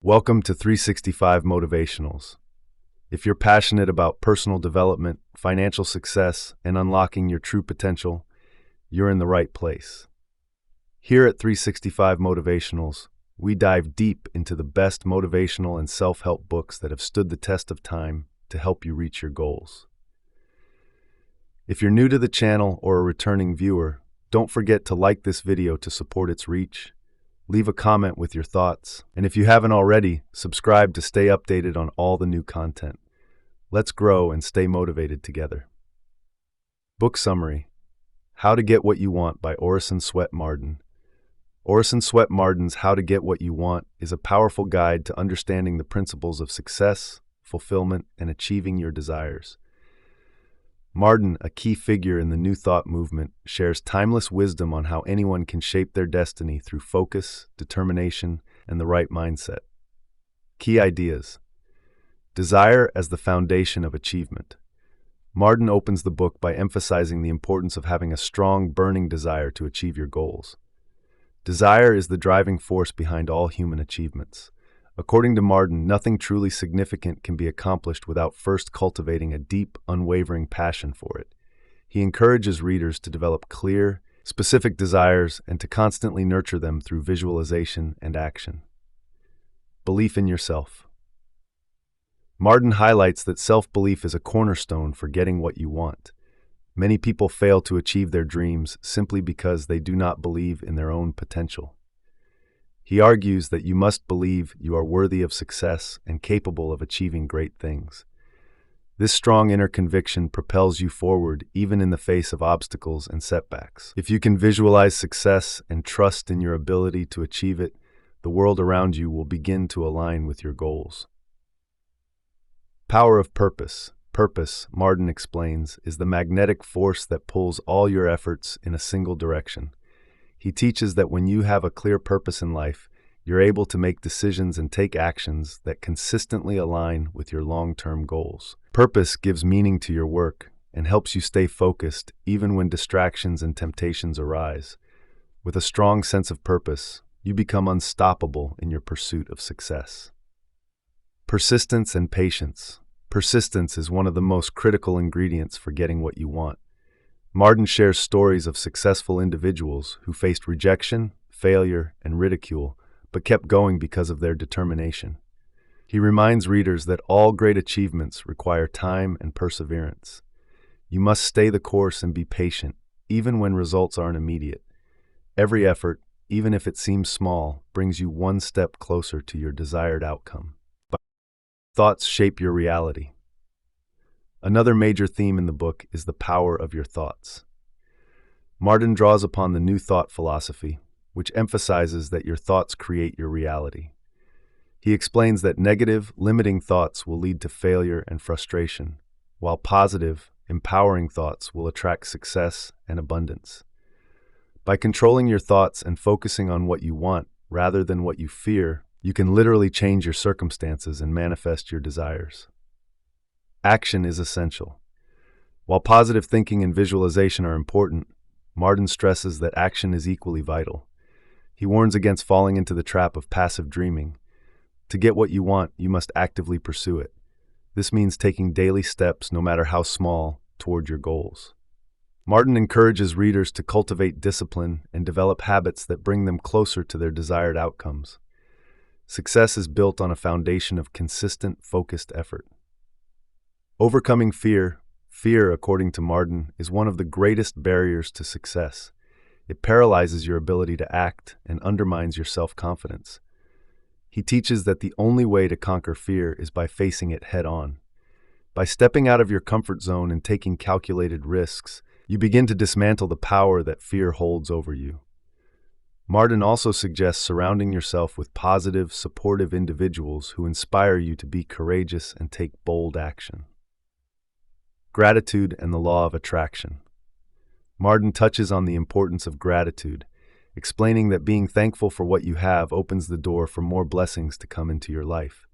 Welcome to 365 Motivationals. If you're passionate about personal development, financial success, and unlocking your true potential, you're in the right place. Here at 365 Motivationals, we dive deep into the best motivational and self-help books that have stood the test of time to help you reach your goals. If you're new to the channel or a returning viewer, don't forget to like this video to support its reach. Leave a comment with your thoughts, and if you haven't already, subscribe to stay updated on all the new content. Let's grow and stay motivated together. Book Summary: How to Get What You Want by Orison Swett Marden. Orison Swett Marden's How to Get What You Want is a powerful guide to understanding the principles of success, fulfillment, and achieving your desires. Marden, a key figure in the New Thought movement, shares timeless wisdom on how anyone can shape their destiny through focus, determination, and the right mindset. Key ideas: desire as the foundation of achievement. Marden opens the book by emphasizing the importance of having a strong, burning desire to achieve your goals. Desire is the driving force behind all human achievements. According to Marden, nothing truly significant can be accomplished without first cultivating a deep, unwavering passion for it. He encourages readers to develop clear, specific desires and to constantly nurture them through visualization and action. Belief in yourself. Marden highlights that self-belief is a cornerstone for getting what you want. Many people fail to achieve their dreams simply because they do not believe in their own potential. He argues that you must believe you are worthy of success and capable of achieving great things. This strong inner conviction propels you forward even in the face of obstacles and setbacks. If you can visualize success and trust in your ability to achieve it, the world around you will begin to align with your goals. Power of purpose. Purpose, Marden explains, is the magnetic force that pulls all your efforts in a single direction. He teaches that when you have a clear purpose in life, you're able to make decisions and take actions that consistently align with your long-term goals. Purpose gives meaning to your work and helps you stay focused even when distractions and temptations arise. With a strong sense of purpose, you become unstoppable in your pursuit of success. Persistence and patience. Persistence is one of the most critical ingredients for getting what you want. Marden shares stories of successful individuals who faced rejection, failure, and ridicule, but kept going because of their determination. He reminds readers that all great achievements require time and perseverance. You must stay the course and be patient, even when results aren't immediate. Every effort, even if it seems small, brings you one step closer to your desired outcome. Thoughts shape your reality. Another major theme in the book is the power of your thoughts. Marden draws upon the New Thought philosophy, which emphasizes that your thoughts create your reality. He explains that negative, limiting thoughts will lead to failure and frustration, while positive, empowering thoughts will attract success and abundance. By controlling your thoughts and focusing on what you want rather than what you fear, you can literally change your circumstances and manifest your desires. Action is essential. While positive thinking and visualization are important, Marden stresses that action is equally vital. He warns against falling into the trap of passive dreaming. To get what you want, you must actively pursue it. This means taking daily steps, no matter how small, toward your goals. Marden encourages readers to cultivate discipline and develop habits that bring them closer to their desired outcomes. Success is built on a foundation of consistent, focused effort. Overcoming fear. Fear, according to Marden, is one of the greatest barriers to success. It paralyzes your ability to act and undermines your self-confidence. He teaches that the only way to conquer fear is by facing it head-on. By stepping out of your comfort zone and taking calculated risks, you begin to dismantle the power that fear holds over you. Marden also suggests surrounding yourself with positive, supportive individuals who inspire you to be courageous and take bold action. Gratitude and the law of attraction. Marden touches on the importance of gratitude, explaining that being thankful for what you have opens the door for more blessings to come into your life.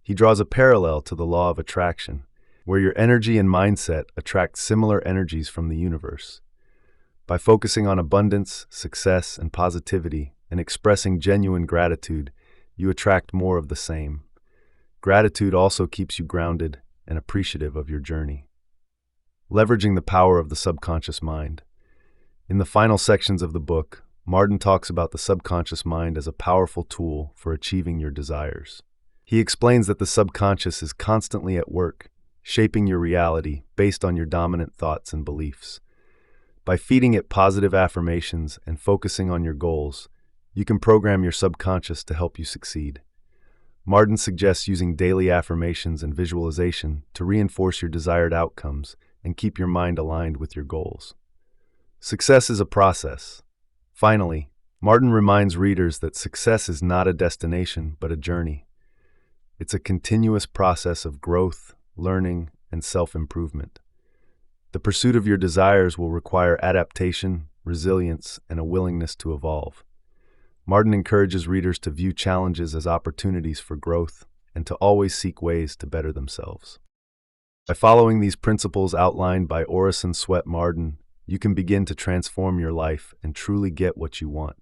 He draws a parallel to the law of attraction, where your energy and mindset attract similar energies from the universe. By focusing on abundance, success, and positivity, and expressing genuine gratitude, you attract more of the same. Gratitude also keeps you grounded and appreciative of your journey. Leveraging the power of the subconscious mind. In the final sections of the book, Marden talks about the subconscious mind as a powerful tool for achieving your desires. He explains that the subconscious is constantly at work, shaping your reality based on your dominant thoughts and beliefs. By feeding it positive affirmations and focusing on your goals, you can program your subconscious to help you succeed. Marden suggests using daily affirmations and visualization to reinforce your desired outcomes and keep your mind aligned with your goals. Success is a process. Finally, Marden reminds readers that success is not a destination, but a journey. It's a continuous process of growth, learning, and self-improvement. The pursuit of your desires will require adaptation, resilience, and a willingness to evolve. Marden encourages readers to view challenges as opportunities for growth and to always seek ways to better themselves. By following these principles outlined by Orison Swett Marden, you can begin to transform your life and truly get what you want.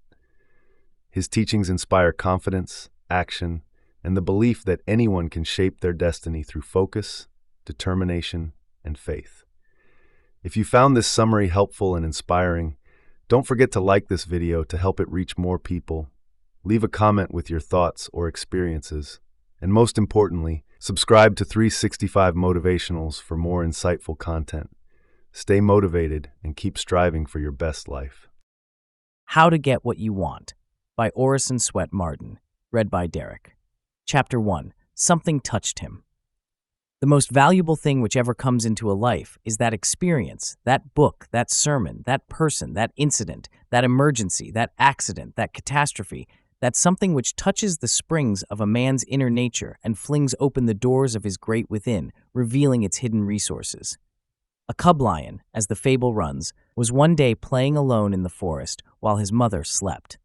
His teachings inspire confidence, action, and the belief that anyone can shape their destiny through focus, determination, and faith. If you found this summary helpful and inspiring, don't forget to like this video to help it reach more people. Leave a comment with your thoughts or experiences. And most importantly, subscribe to 365 Motivationals for more insightful content. Stay motivated and keep striving for your best life. How to Get What You Want by Orison Swett Marden, read by Derek. Chapter 1. Something Touched Him. The most valuable thing which ever comes into a life is that experience, that book, that sermon, that person, that incident, that emergency, that accident, that catastrophe, that something which touches the springs of a man's inner nature and flings open the doors of his great within, revealing its hidden resources. A cub lion, as the fable runs, was one day playing alone in the forest while his mother slept.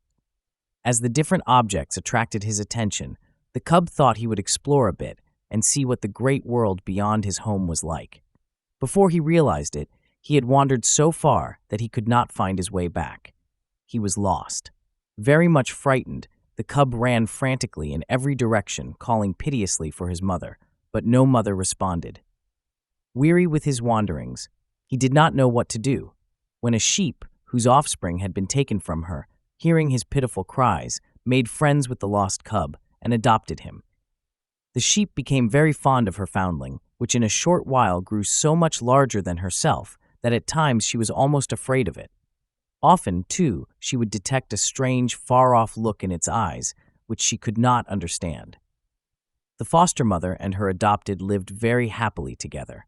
As the different objects attracted his attention, the cub thought he would explore a bit and see what the great world beyond his home was like. Before he realized it, he had wandered so far that he could not find his way back. He was lost. Very much frightened, the cub ran frantically in every direction, calling piteously for his mother, but no mother responded. Weary with his wanderings, he did not know what to do, when a sheep, whose offspring had been taken from her, hearing his pitiful cries, made friends with the lost cub and adopted him. The sheep became very fond of her foundling, which in a short while grew so much larger than herself that at times she was almost afraid of it. Often, too, she would detect a strange, far-off look in its eyes, which she could not understand. The foster mother and her adopted lived very happily together,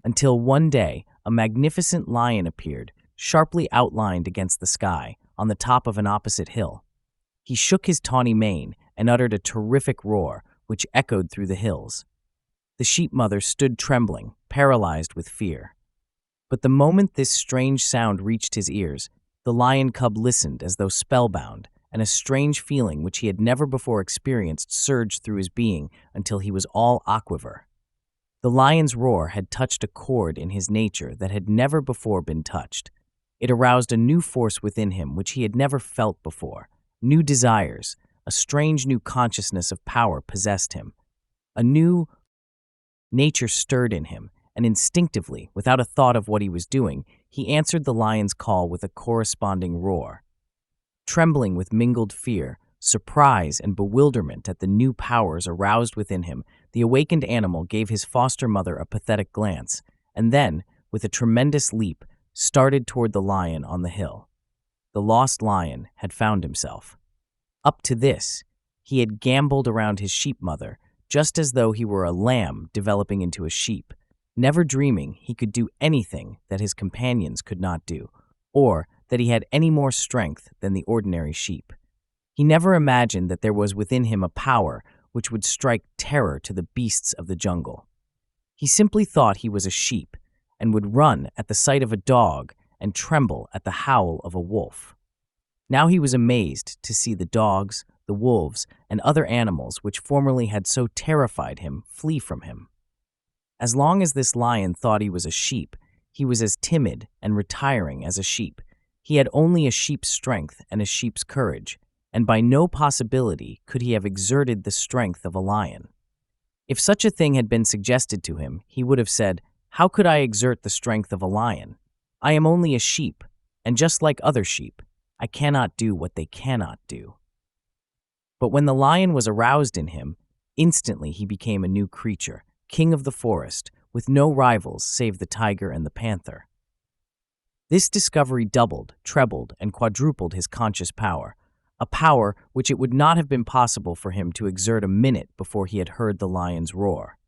until one day a magnificent lion appeared, sharply outlined against the sky, on the top of an opposite hill. He shook his tawny mane and uttered a terrific roar, which echoed through the hills. The sheep mother stood trembling, paralyzed with fear. But the moment this strange sound reached his ears, the lion cub listened as though spellbound, and a strange feeling which he had never before experienced surged through his being until he was all aquiver. The lion's roar had touched a chord in his nature that had never before been touched. It aroused a new force within him which he had never felt before. New desires, a strange new consciousness of power possessed him. A new nature stirred in him, and instinctively, without a thought of what he was doing, he answered the lion's call with a corresponding roar. Trembling with mingled fear, surprise, and bewilderment at the new powers aroused within him, the awakened animal gave his foster mother a pathetic glance, and then, with a tremendous leap, started toward the lion on the hill. The lost lion had found himself. Up to this, he had gamboled around his sheep mother, just as though he were a lamb developing into a sheep, never dreaming he could do anything that his companions could not do, or that he had any more strength than the ordinary sheep. He never imagined that there was within him a power which would strike terror to the beasts of the jungle. He simply thought he was a sheep, and would run at the sight of a dog and tremble at the howl of a wolf. Now he was amazed to see the dogs, the wolves, and other animals which formerly had so terrified him flee from him. As long as this lion thought he was a sheep, he was as timid and retiring as a sheep. He had only a sheep's strength and a sheep's courage, and by no possibility could he have exerted the strength of a lion. If such a thing had been suggested to him, he would have said, "How could I exert the strength of a lion? I am only a sheep, and just like other sheep, I cannot do what they cannot do." But when the lion was aroused in him, instantly he became a new creature, king of the forest, with no rivals save the tiger and the panther. This discovery doubled, trebled, and quadrupled his conscious power, a power which it would not have been possible for him to exert a minute before he had heard the lion's roar.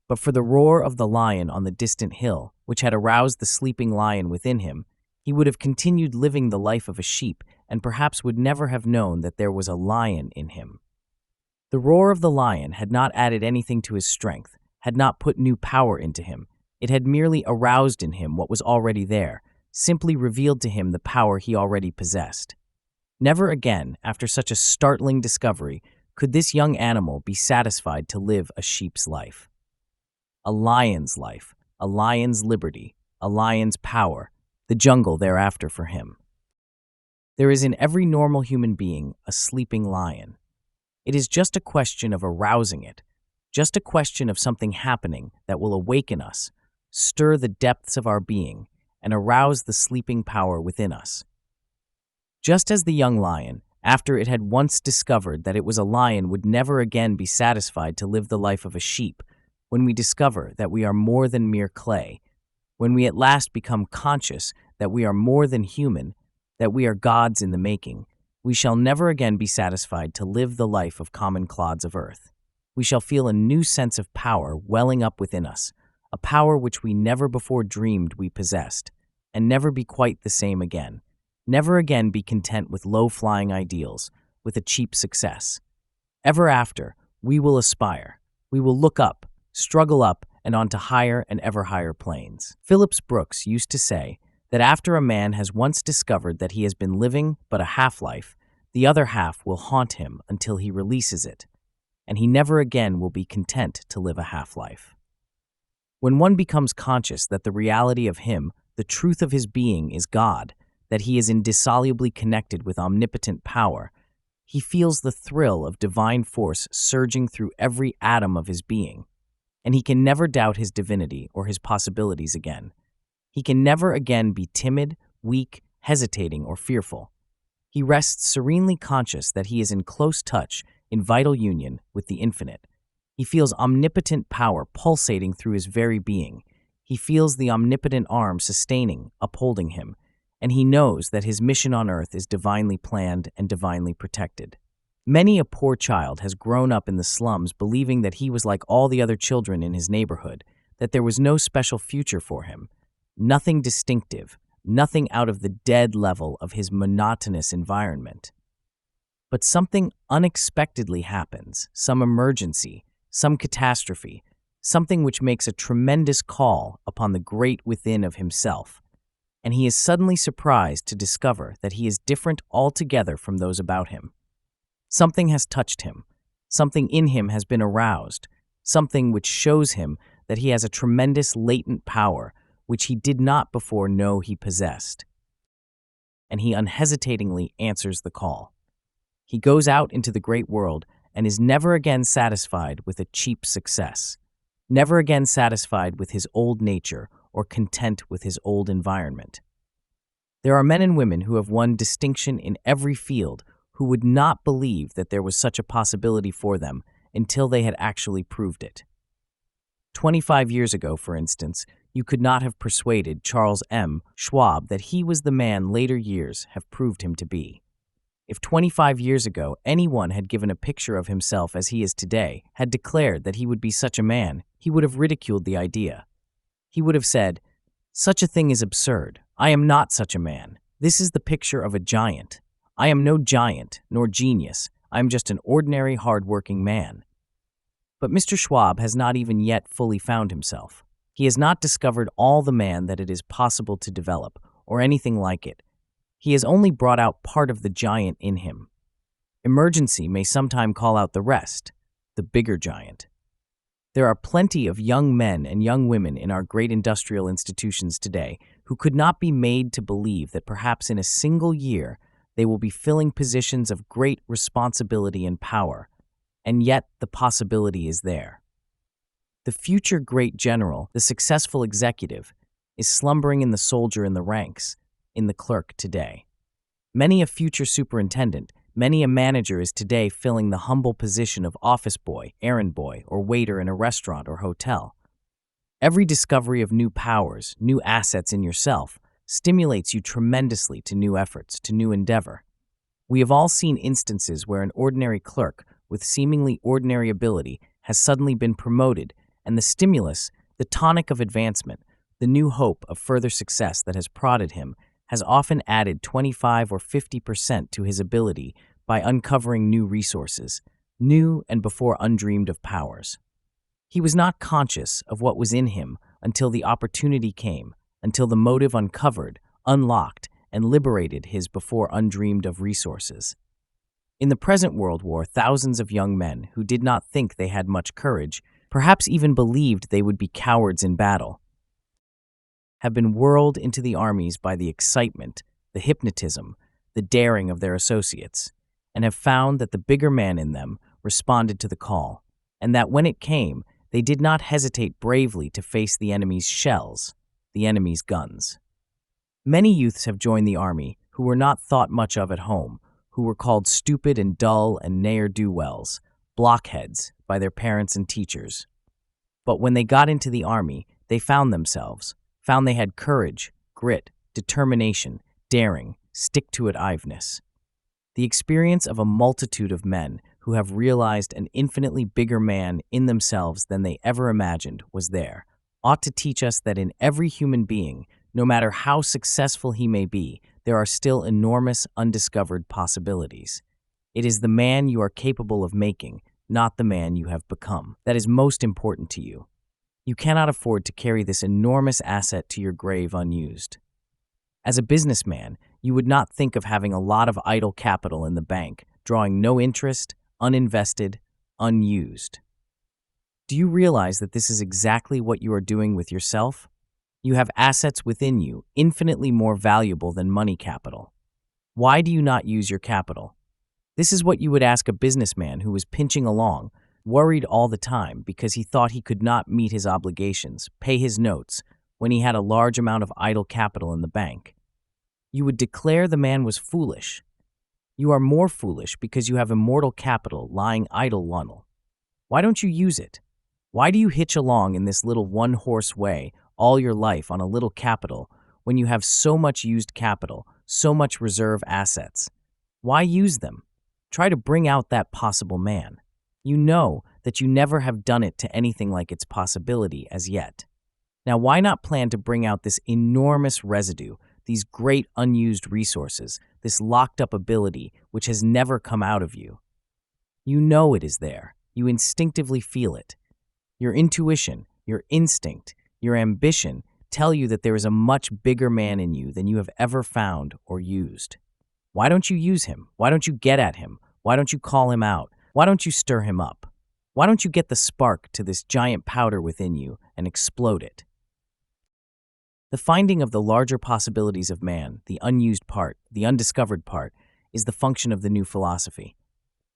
But for the roar of the lion on the distant hill, which had aroused the sleeping lion within him, he would have continued living the life of a sheep and perhaps would never have known that there was a lion in him. The roar of the lion had not added anything to his strength, had not put new power into him. It had merely aroused in him what was already there, simply revealed to him the power he already possessed. Never again, after such a startling discovery, could this young animal be satisfied to live a sheep's life. A lion's life, a lion's liberty, a lion's power, the jungle thereafter for him. There is in every normal human being a sleeping lion. It is just a question of arousing it, just a question of something happening that will awaken us, stir the depths of our being, and arouse the sleeping power within us. Just as the young lion, after it had once discovered that it was a lion, would never again be satisfied to live the life of a sheep, when we discover that we are more than mere clay, when we at last become conscious that we are more than human, that we are gods in the making, we shall never again be satisfied to live the life of common clods of earth. We shall feel a new sense of power welling up within us, a power which we never before dreamed we possessed, and never be quite the same again. Never again be content with low-flying ideals, with a cheap success. Ever after, we will aspire. We will look up, struggle up, and onto higher and ever higher planes. Phillips Brooks used to say that after a man has once discovered that he has been living but a half-life, the other half will haunt him until he releases it, and he never again will be content to live a half-life. When one becomes conscious that the reality of him, the truth of his being, is God, that he is indissolubly connected with omnipotent power, he feels the thrill of divine force surging through every atom of his being, and he can never doubt his divinity or his possibilities again. He can never again be timid, weak, hesitating, or fearful. He rests serenely conscious that he is in close touch, in vital union with the infinite. He feels omnipotent power pulsating through his very being. He feels the omnipotent arm sustaining, upholding him, and he knows that his mission on earth is divinely planned and divinely protected. Many a poor child has grown up in the slums believing that he was like all the other children in his neighborhood, that there was no special future for him, nothing distinctive, nothing out of the dead level of his monotonous environment. But something unexpectedly happens, some emergency, some catastrophe, something which makes a tremendous call upon the great within of himself, and he is suddenly surprised to discover that he is different altogether from those about him. Something has touched him, something in him has been aroused, something which shows him that he has a tremendous latent power which he did not before know he possessed. And he unhesitatingly answers the call. He goes out into the great world and is never again satisfied with a cheap success, never again satisfied with his old nature or content with his old environment. There are men and women who have won distinction in every field who would not believe that there was such a possibility for them until they had actually proved it. 25 years ago, for instance, you could not have persuaded Charles M. Schwab that he was the man later years have proved him to be. If 25 years ago anyone had given a picture of himself as he is today, had declared that he would be such a man, he would have ridiculed the idea. He would have said, "Such a thing is absurd. I am not such a man. This is the picture of a giant. I am no giant, nor genius. I am just an ordinary, hard-working man." But Mr. Schwab has not even yet fully found himself. He has not discovered all the man that it is possible to develop, or anything like it. He has only brought out part of the giant in him. Emergency may sometime call out the rest, the bigger giant. There are plenty of young men and young women in our great industrial institutions today who could not be made to believe that perhaps in a single year they will be filling positions of great responsibility and power, and yet the possibility is there. The future great general, the successful executive, is slumbering in the soldier in the ranks, in the clerk today. Many a future superintendent, many a manager is today filling the humble position of office boy, errand boy, or waiter in a restaurant or hotel. Every discovery of new powers, new assets in yourself, stimulates you tremendously to new efforts, to new endeavor. We have all seen instances where an ordinary clerk with seemingly ordinary ability has suddenly been promoted, and the stimulus, the tonic of advancement, the new hope of further success that has prodded him, has often added 25 or 50% to his ability by uncovering new resources, new and before undreamed of powers. He was not conscious of what was in him until the opportunity came, until the motive uncovered, unlocked, and liberated his before undreamed of resources. In the present World War, thousands of young men who did not think they had much courage, perhaps even believed they would be cowards in battle, have been whirled into the armies by the excitement, the hypnotism, the daring of their associates, and have found that the bigger man in them responded to the call, and that when it came, they did not hesitate bravely to face the enemy's shells, the enemy's guns. Many youths have joined the army who were not thought much of at home, who were called stupid and dull and ne'er-do-wells, blockheads, by their parents and teachers. But when they got into the army, they found they had courage, grit, determination, daring, stick-to-it-iveness. The experience of a multitude of men who have realized an infinitely bigger man in themselves than they ever imagined was there, ought to teach us that in every human being, no matter how successful he may be, there are still enormous undiscovered possibilities. It is the man you are capable of making, not the man you have become, that is most important to you. You cannot afford to carry this enormous asset to your grave unused. As a businessman, you would not think of having a lot of idle capital in the bank, drawing no interest, uninvested, unused. Do you realize that this is exactly what you are doing with yourself? You have assets within you infinitely more valuable than money capital. Why do you not use your capital? This is what you would ask a businessman who was pinching along, worried all the time because he thought he could not meet his obligations, pay his notes, when he had a large amount of idle capital in the bank. You would declare the man was foolish. You are more foolish because you have immortal capital lying idle. Why don't you use it? Why do you hitch along in this little one-horse way all your life on a little capital when you have so much used capital, so much reserve assets? Why use them? Try to bring out that possible man. You know that you never have done it to anything like its possibility as yet. Now, why not plan to bring out this enormous residue, these great unused resources, this locked-up ability which has never come out of you? You know it is there. You instinctively feel it. Your intuition, your instinct, your ambition tell you that there is a much bigger man in you than you have ever found or used. Why don't you use him? Why don't you get at him? Why don't you call him out? Why don't you stir him up? Why don't you get the spark to this giant powder within you and explode it? The finding of the larger possibilities of man, the unused part, the undiscovered part, is the function of the new philosophy.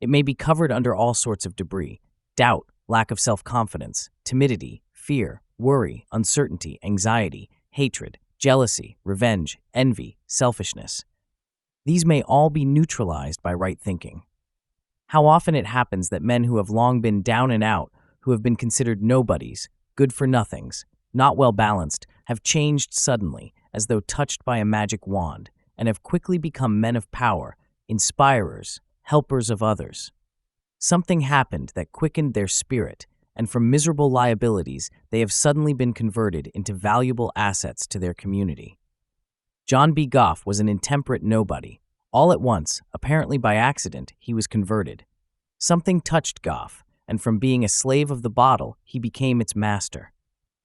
It may be covered under all sorts of debris: doubt, lack of self-confidence, timidity, fear, worry, uncertainty, anxiety, hatred, jealousy, revenge, envy, selfishness. These may all be neutralized by right thinking. How often it happens that men who have long been down and out, who have been considered nobodies, good-for-nothings, not well-balanced, have changed suddenly, as though touched by a magic wand, and have quickly become men of power, inspirers, helpers of others. Something happened that quickened their spirit, and from miserable liabilities, they have suddenly been converted into valuable assets to their community. John B. Goff was an intemperate nobody. All at once, apparently by accident, he was converted. Something touched Goff, and from being a slave of the bottle, he became its master.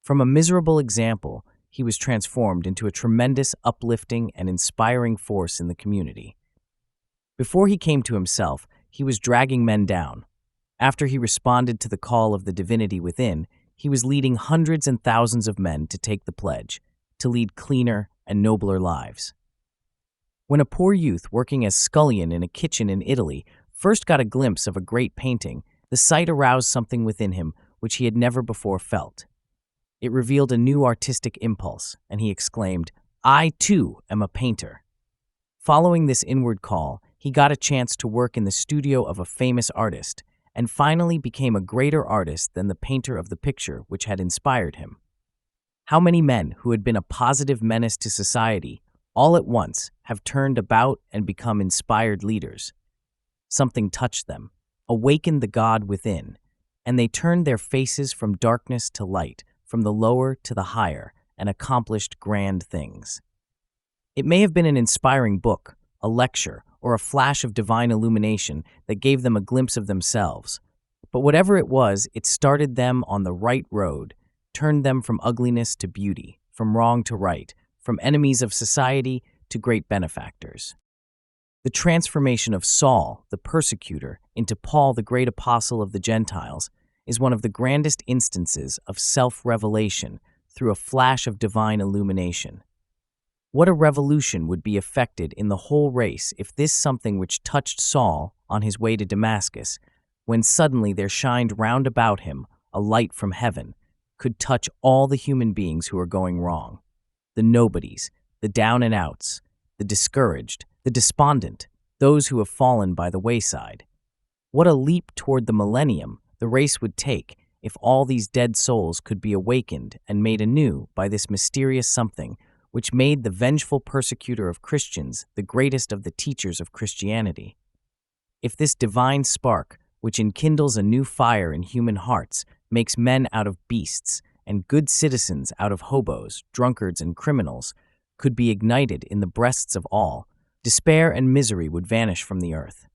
From a miserable example, he was transformed into a tremendous, uplifting, and inspiring force in the community. Before he came to himself, he was dragging men down. After he responded to the call of the divinity within, he was leading hundreds and thousands of men to take the pledge, to lead cleaner and nobler lives. When a poor youth working as scullion in a kitchen in Italy first got a glimpse of a great painting, the sight aroused something within him which he had never before felt. It revealed a new artistic impulse, and he exclaimed, "I, too, am a painter." Following this inward call, he got a chance to work in the studio of a famous artist, and finally became a greater artist than the painter of the picture which had inspired him. How many men who had been a positive menace to society, all at once, have turned about and become inspired leaders? Something touched them, awakened the God within, and they turned their faces from darkness to light, from the lower to the higher, and accomplished grand things. It may have been an inspiring book, a lecture, or a flash of divine illumination that gave them a glimpse of themselves. But whatever it was, it started them on the right road, turned them from ugliness to beauty, from wrong to right, from enemies of society to great benefactors. The transformation of Saul, the persecutor, into Paul, the great apostle of the Gentiles, is one of the grandest instances of self-revelation through a flash of divine illumination. What a revolution would be effected in the whole race if this something which touched Saul on his way to Damascus, when suddenly there shined round about him a light from heaven, could touch all the human beings who are going wrong, the nobodies, the down-and-outs, the discouraged, the despondent, those who have fallen by the wayside. What a leap toward the millennium the race would take if all these dead souls could be awakened and made anew by this mysterious something which made the vengeful persecutor of Christians the greatest of the teachers of Christianity. If this divine spark, which enkindles a new fire in human hearts, makes men out of beasts and good citizens out of hobos, drunkards, and criminals, could be ignited in the breasts of all, despair and misery would vanish from the earth.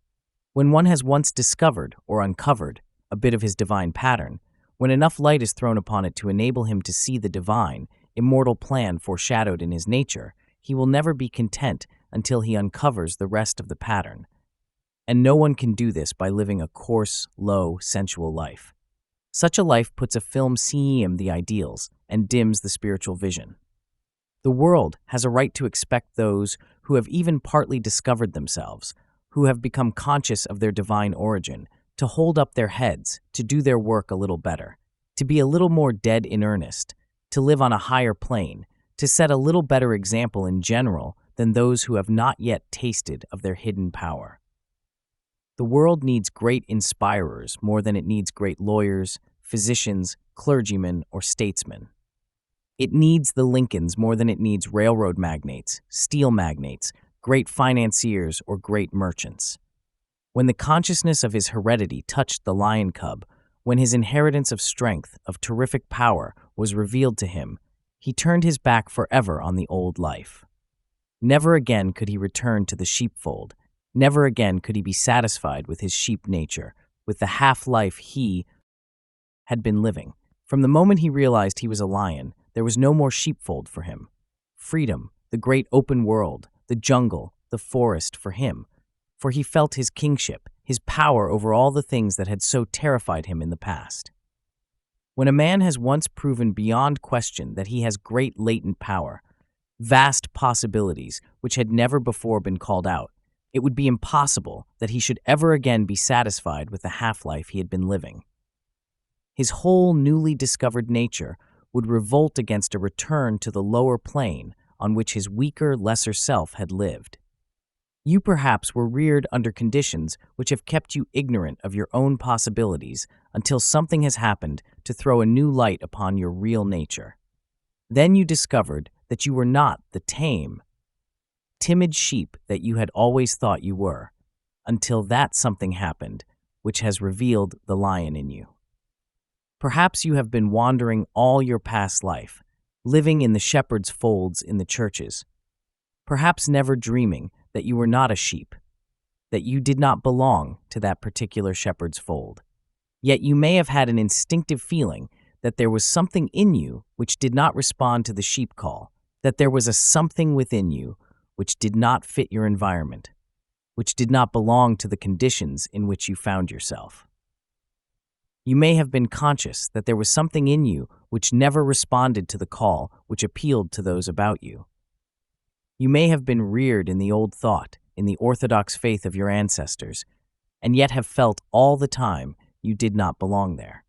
When one has once discovered or uncovered a bit of his divine pattern, when enough light is thrown upon it to enable him to see the divine, immortal plan foreshadowed in his nature, he will never be content until he uncovers the rest of the pattern. And no one can do this by living a coarse, low, sensual life. Such a life puts a film seeing the ideals and dims the spiritual vision. The world has a right to expect those who have even partly discovered themselves, who have become conscious of their divine origin, to hold up their heads, to do their work a little better, to be a little more dead in earnest, to live on a higher plane, to set a little better example in general than those who have not yet tasted of their hidden power. The world needs great inspirers more than it needs great lawyers, physicians, clergymen, or statesmen. It needs the Lincolns more than it needs railroad magnates, steel magnates, great financiers, or great merchants. When the consciousness of his heredity touched the lion cub, when his inheritance of strength, of terrific power, was revealed to him, he turned his back forever on the old life. Never again could he return to the sheepfold. Never again could he be satisfied with his sheep nature, with the half-life he had been living. From the moment he realized he was a lion, there was no more sheepfold for him. Freedom, the great open world, the jungle, the forest for him, for he felt his kingship, his power over all the things that had so terrified him in the past. When a man has once proven beyond question that he has great latent power, vast possibilities which had never before been called out, it would be impossible that he should ever again be satisfied with the half-life he had been living. His whole newly discovered nature would revolt against a return to the lower plane on which his weaker, lesser self had lived. You perhaps were reared under conditions which have kept you ignorant of your own possibilities until something has happened to throw a new light upon your real nature. Then you discovered that you were not the tame, timid sheep that you had always thought you were, until that something happened which has revealed the lion in you. Perhaps you have been wandering all your past life, living in the shepherd's folds in the churches, perhaps never dreaming that you were not a sheep, that you did not belong to that particular shepherd's fold. Yet you may have had an instinctive feeling that there was something in you which did not respond to the sheep call, that there was a something within you which did not fit your environment, which did not belong to the conditions in which you found yourself. You may have been conscious that there was something in you which never responded to the call which appealed to those about you. You may have been reared in the old thought, in the orthodox faith of your ancestors, and yet have felt all the time you did not belong there.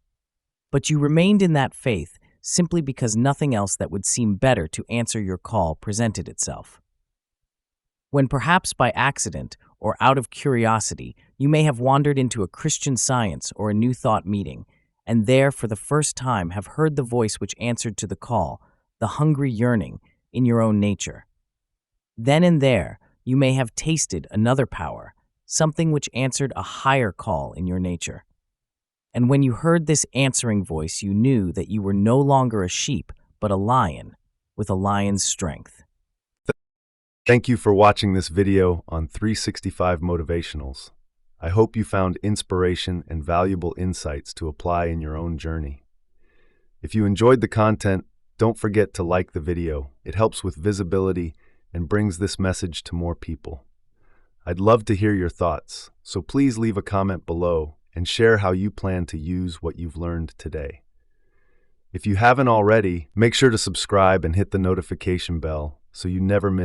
But you remained in that faith simply because nothing else that would seem better to answer your call presented itself. When perhaps by accident or out of curiosity, you may have wandered into a Christian Science or a New Thought meeting, and there for the first time have heard the voice which answered to the call, the hungry yearning in your own nature. Then and there, you may have tasted another power, something which answered a higher call in your nature. And when you heard this answering voice, you knew that you were no longer a sheep, but a lion with a lion's strength. Thank you for watching this video on 365 Motivationals. I hope you found inspiration and valuable insights to apply in your own journey. If you enjoyed the content, don't forget to like the video. It helps with visibility and brings this message to more people. I'd love to hear your thoughts, so please leave a comment below and share how you plan to use what you've learned today. If you haven't already, make sure to subscribe and hit the notification bell so you never miss